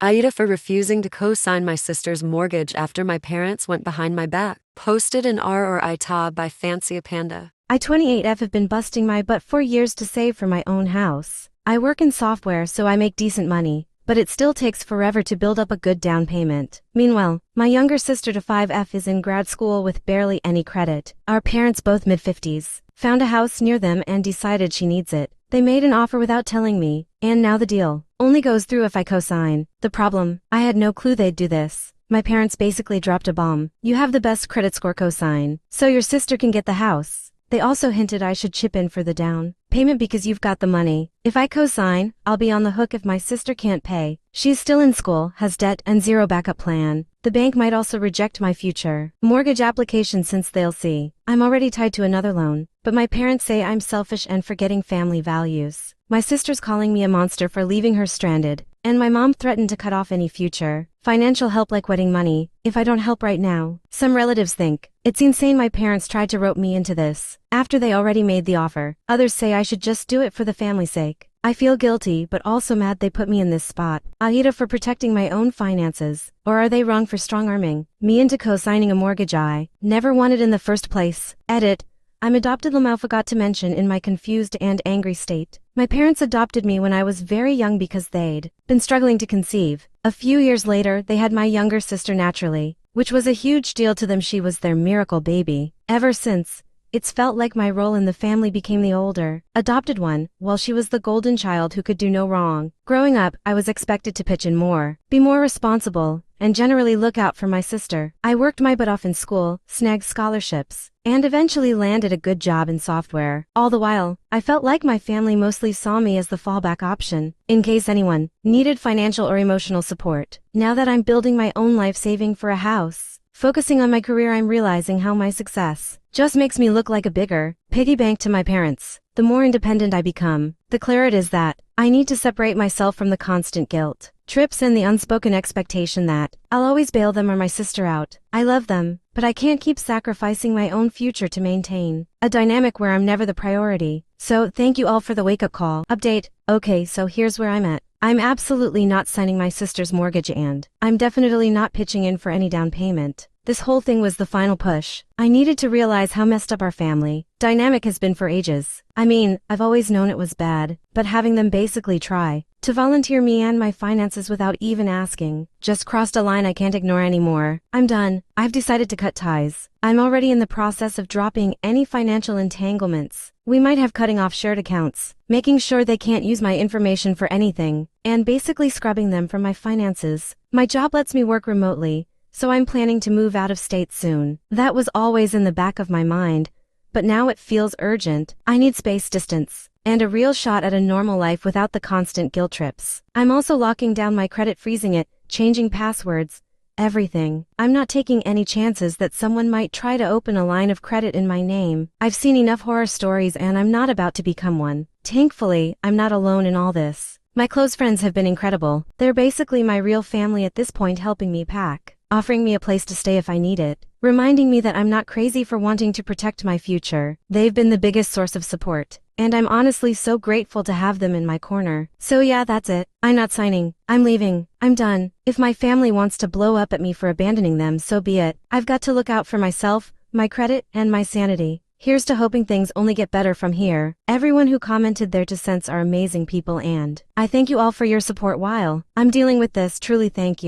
Aida for refusing to co-sign my sister's mortgage after my parents went behind my back. Posted in R or Ita by Fancy Panda. I 28F have been busting my butt for years to save for my own house. I work in software so I make decent money, but it still takes forever to build up a good down payment. Meanwhile, my younger sister to 5F is in grad school with barely any credit. Our parents, both mid-50s, found a house near them and decided she needs it. They made an offer without telling me, and now the deal only goes through if I co-sign. The problem, I had no clue they'd do this. My parents basically dropped a bomb. You have the best credit score, co-sign, so your sister can get the house. They also hinted I should chip in for the down payment because you've got the money. If I co-sign, I'll be on the hook if my sister can't pay. She's still in school, has debt, and zero backup plan. The bank might also reject my future mortgage application since they'll see I'm already tied to another loan. But my parents say I'm selfish and forgetting family values. My sister's calling me a monster for leaving her stranded, and my mom threatened to cut off any future financial help like wedding money if I don't help right now. Some relatives think it's insane my parents tried to rope me into this after they already made the offer. Others say I should just do it for the family's sake. I feel guilty but also mad they put me in this spot. Aida for protecting my own finances, or are they wrong for strong-arming me into co-signing a mortgage I never wanted in the first place? Edit. I'm adopted. Lamau forgot to mention in my confused and angry state. My parents adopted me when I was very young because they'd been struggling to conceive. A few years later, they had my younger sister naturally, which was a huge deal to them. She was their miracle baby. Ever since, it's felt like my role in the family became the older, adopted one, while she was the golden child who could do no wrong. Growing up, I was expected to pitch in more, be more responsible, and generally look out for my sister. I worked my butt off in school, snagged scholarships, and eventually landed a good job in software. All the while, I felt like my family mostly saw me as the fallback option, in case anyone needed financial or emotional support. Now that I'm building my own life, saving for a house, focusing on my career, I'm realizing how my success just makes me look like a bigger piggy bank to my parents. The more independent I become, the clearer it is that I need to separate myself from the constant guilt trips and the unspoken expectation that I'll always bail them or my sister out. I love them, but I can't keep sacrificing my own future to maintain a dynamic where I'm never the priority. So thank you all for the wake-up call. Update. Okay, so here's where I'm at. I'm absolutely not signing my sister's mortgage and I'm definitely not pitching in for any down payment. This whole thing was the final push. I needed to realize how messed up our family dynamic has been for ages. I mean, I've always known it was bad, but having them basically try to volunteer me and my finances without even asking just crossed a line I can't ignore anymore. I'm done. I've decided to cut ties. I'm already in the process of dropping any financial entanglements we might have, cutting off shared accounts, making sure they can't use my information for anything, and basically scrubbing them from my finances. My job lets me work remotely, so I'm planning to move out of state soon. That was always in the back of my mind, but now it feels urgent. I need space, distance, and a real shot at a normal life without the constant guilt trips. I'm also locking down my credit, freezing it, changing passwords, everything. I'm not taking any chances that someone might try to open a line of credit in my name. I've seen enough horror stories and I'm not about to become one. Thankfully, I'm not alone in all this. My close friends have been incredible. They're basically my real family at this point, helping me pack, offering me a place to stay if I need it, reminding me that I'm not crazy for wanting to protect my future. They've been the biggest source of support, and I'm honestly so grateful to have them in my corner. So yeah, that's it. I'm not signing. I'm leaving. I'm done. If my family wants to blow up at me for abandoning them, so be it. I've got to look out for myself, my credit, and my sanity. Here's to hoping things only get better from here. Everyone who commented their 2 cents are amazing people, and I thank you all for your support while I'm dealing with this. Truly thank you.